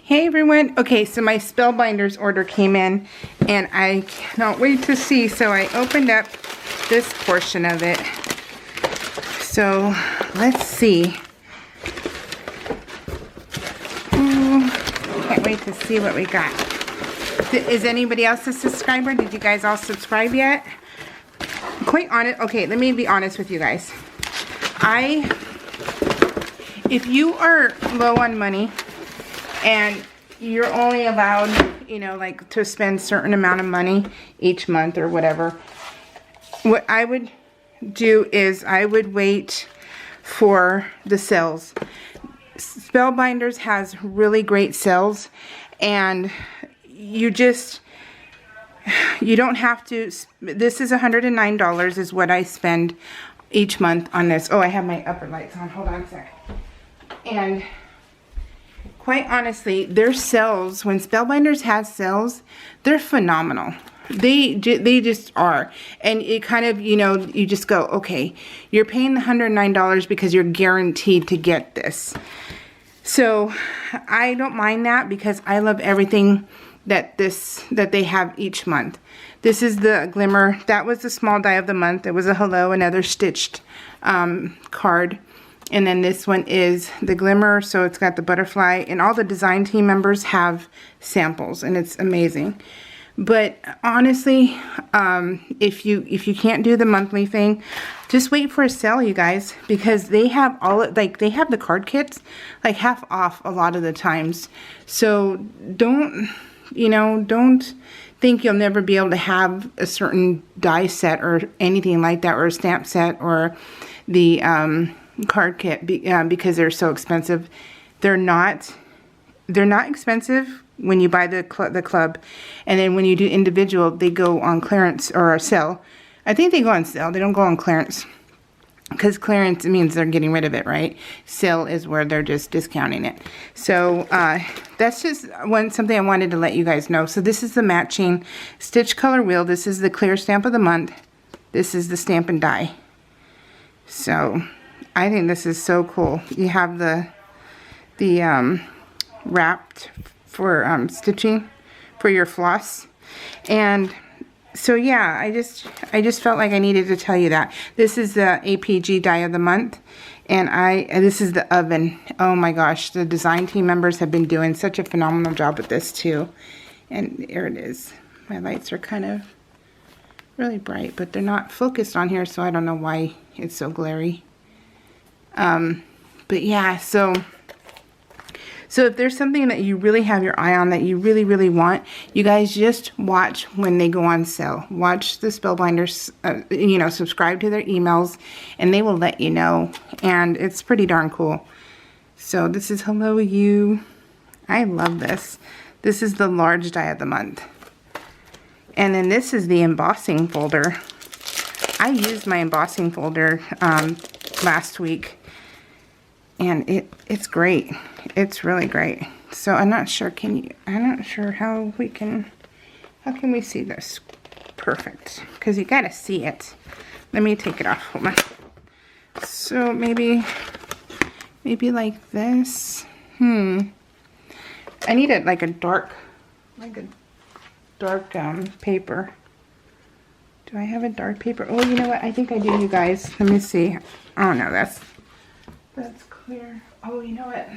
Hey everyone. Okay, so my Spellbinders order came in and I cannot wait to see. So I opened up this portion of it. So let's see. Ooh, can't wait to see what we got. Is anybody else a subscriber? Did you guys all subscribe yet? Quite honest. Okay, let me be honest with you guys. If you are low on money and you're only allowed, you know, like to spend a certain amount of money each month or whatever, what I would do is I would wait for the sales. Spellbinders has really great sales, and you don't have to. This is $109 is what I spend each month on this. Oh, I have my upper lights on. Hold on a sec. And quite honestly, their sales, when Spellbinders has sales, they're phenomenal. They just are. And it kind of, you know, you just go, okay, you're paying the $109 because you're guaranteed to get this. So I don't mind that because I love everything that they have each month. This is the Glimmer. That was the small die of the month. It was a hello, another stitched card. And then this one is the Glimmer, so it's got the butterfly, and all the design team members have samples, and it's amazing. But honestly, if you can't do the monthly thing, just wait for a sale, you guys, because they have they have the card kits like half off a lot of the times. So don't think you'll never be able to have a certain die set or anything like that, or a stamp set, or the card kit because they're so expensive. They're not expensive when you buy the club, and then when you do individual, they go on clearance or a sale. I think they go on sale. They don't go on clearance, because clearance means they're getting rid of it, right? Sale is where they're just discounting it. So that's just something I wanted to let you guys know. So this is the matching stitch color wheel. This is the clear stamp of the month. This is the stamp and die. So I think this is so cool. You have the wrapped for stitching for your floss. And so yeah, I just felt like I needed to tell you that. This is the APG die of the month, and this is the oven. Oh my gosh, the design team members have been doing such a phenomenal job with this too. And there it is. My lights are kind of really bright, but they're not focused on here, so I don't know why it's so glary. But yeah, so if there's something that you really have your eye on, that you really, really want, you guys just watch when they go on sale. Watch the Spellbinders, you know, subscribe to their emails, and they will let you know. And it's pretty darn cool. So this is Hello You. I love this. This is the large die of the month. And then this is the embossing folder. I used my embossing folder last week, and it's great. It's really great. So I'm not sure how can we see this perfect, because you gotta see it. Let me take it off. Hold on. So maybe like this. I need it like a dark paper. Do I have a dark paper? Oh, you know what? I think I do, you guys. Let me see. Oh no, that's clear. Oh, you know what?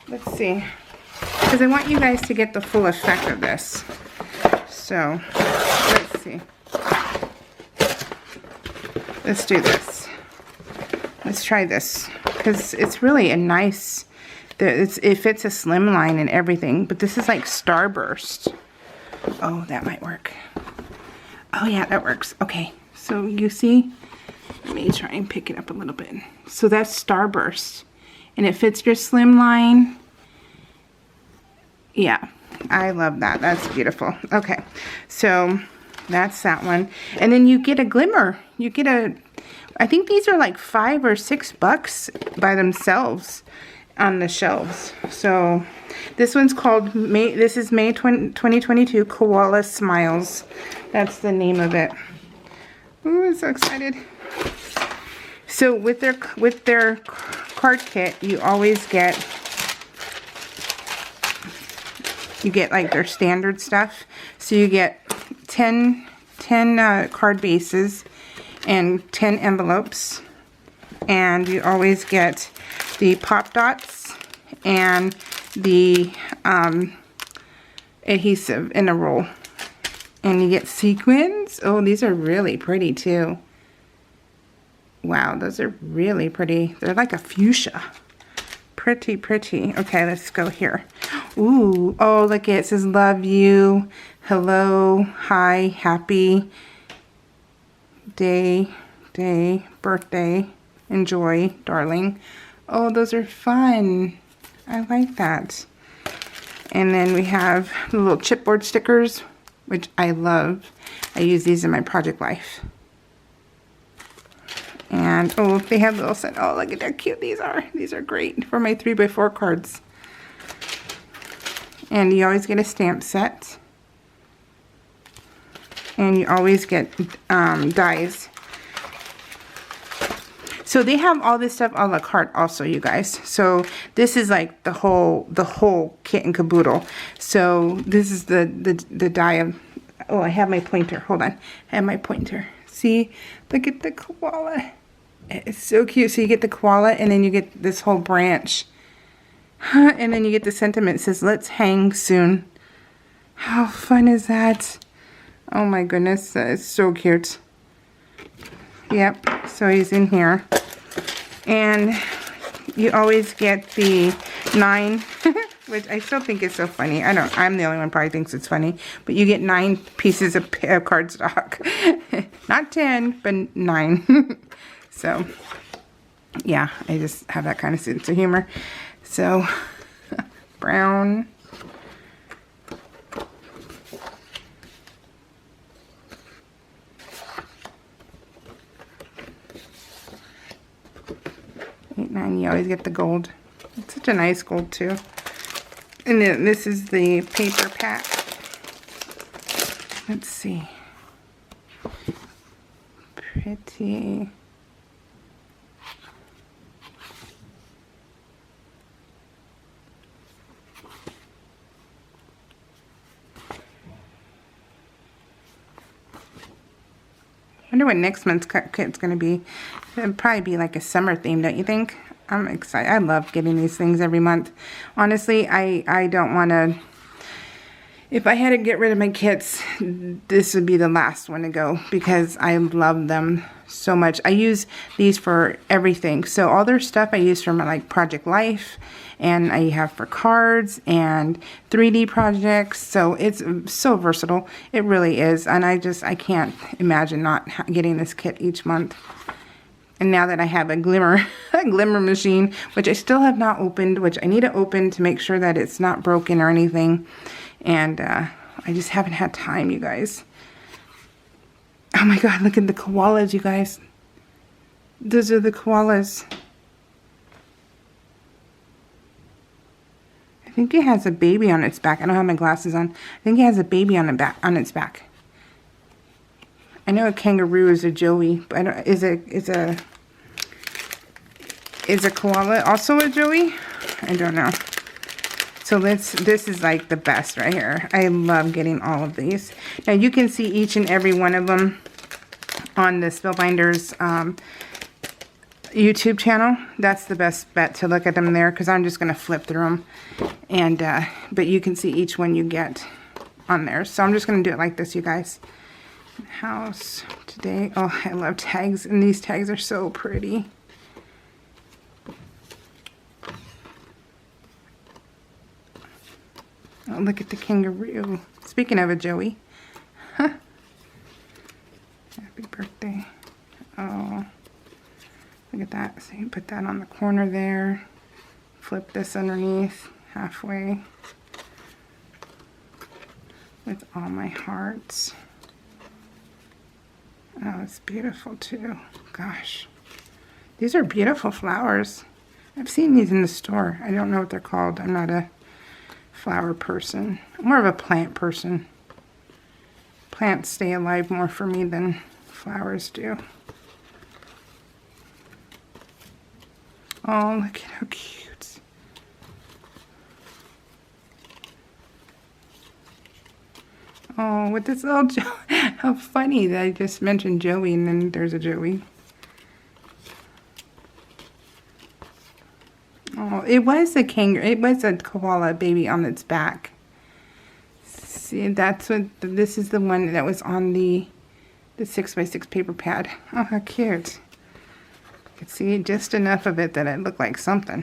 Let's see. Because I want you guys to get the full effect of this. So, let's see. Let's do this. Let's try this. Because it's really a nice, it fits a slim line and everything. But this is like Starburst. Oh, that might work. Oh yeah, that works. Okay, so you see, let me try and pick it up a little bit. So that's Starburst, and it fits your slim line. Yeah, I love that. That's beautiful. Okay, so that's that one. And then you get a Glimmer. You get I think these are like $5 or $6 by themselves on the shelves. So this one's called May. This is May 2022 Koala Smiles. That's the name of it. Ooh, I'm so excited. So with their card kit, you always get you get like their standard stuff. So you get 10 card bases and 10 envelopes. And you always get the pop dots and the adhesive in a roll. And you get sequins. Oh, these are really pretty too. Wow, those are really pretty. They're like a fuchsia. Pretty, pretty. Okay, let's go here. Ooh, oh, look, it says love you, hello, hi, happy day, birthday, enjoy, darling. Oh, those are fun. I like that. And then we have the little chipboard stickers, which I love. I use these in my project life. And, oh, they have little set. Oh, look at how cute these are. These are great for my 3x4 cards. And you always get a stamp set. And you always get dies. So they have all this stuff a la carte also, you guys. So this is like the whole kit and caboodle. So this is the die of, oh, I have my pointer. Hold on. I have my pointer. See? Look at the koala. It's so cute. So you get the koala and then you get this whole branch. And then you get the sentiment. It says, let's hang soon. How fun is that? Oh my goodness. That is so cute. Yep. So he's in here. And you always get the 9, which I still think is so funny. I'm the only one probably thinks it's funny. But you get 9 pieces of cardstock. Not 10, but 9. So, yeah, I just have that kind of sense of humor. So, brown. $8.9. You always get the gold. It's such a nice gold too. And then this is the paper pack. Let's see. Pretty. I wonder what next month's kit's going to be. It'll probably be like a summer theme, don't you think? I'm excited. I love getting these things every month. Honestly, I don't want to... If I had to get rid of my kits, this would be the last one to go because I love them so much. I use these for everything. So all their stuff I use for my like Project Life, and I have for cards and 3D projects. So it's so versatile. It really is. And I can't imagine not getting this kit each month. And now that I have a glimmer machine, which I still have not opened, which I need to open to make sure that it's not broken or anything. And I just haven't had time, you guys. Oh my God, look at the koalas, you guys. Those are the koalas. I think it has a baby on its back. I don't have my glasses on. I think it has a baby on its back. I know a kangaroo is a joey, but I don't, is a koala also a joey? I don't know. So this is like the best right here. I love getting all of these. Now you can see each and every one of them on the Spellbinders YouTube channel. That's the best bet to look at them there because I'm just going to flip through them. And but you can see each one you get on there. So I'm just going to do it like this, you guys. House today. Oh, I love tags, and these tags are so pretty. Oh, look at the kangaroo. Speaking of a joey. Huh. Happy birthday. Oh, look at that. So you put that on the corner there. Flip this underneath halfway with all my hearts. Oh, it's beautiful too. Gosh. These are beautiful flowers. I've seen these in the store. I don't know what they're called. I'm not a flower person. I'm more of a plant person. Plants stay alive more for me than flowers do. Oh, look at how cute. Oh, with this little Joe. How funny that I just mentioned Joey and then there's a Joey. Oh, it was a kangaroo. It was a koala baby on its back. See, that's what, this is the one that was on the 6x6 paper pad. Oh, how cute. I could see just enough of it that it looked like something.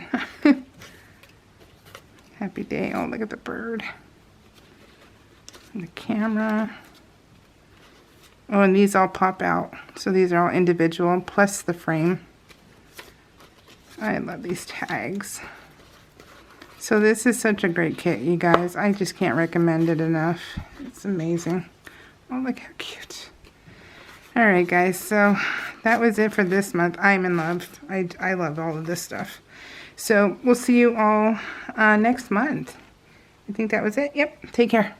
Happy day. Oh, look at the bird. And the camera. Oh, and these all pop out. So these are all individual, plus the frame. I love these tags. So this is such a great kit, you guys. I just can't recommend it enough. It's amazing. Oh, look how cute. Alright, guys. So that was it for this month. I'm in love. I love all of this stuff. So we'll see you all next month. I think that was it. Yep. Take care.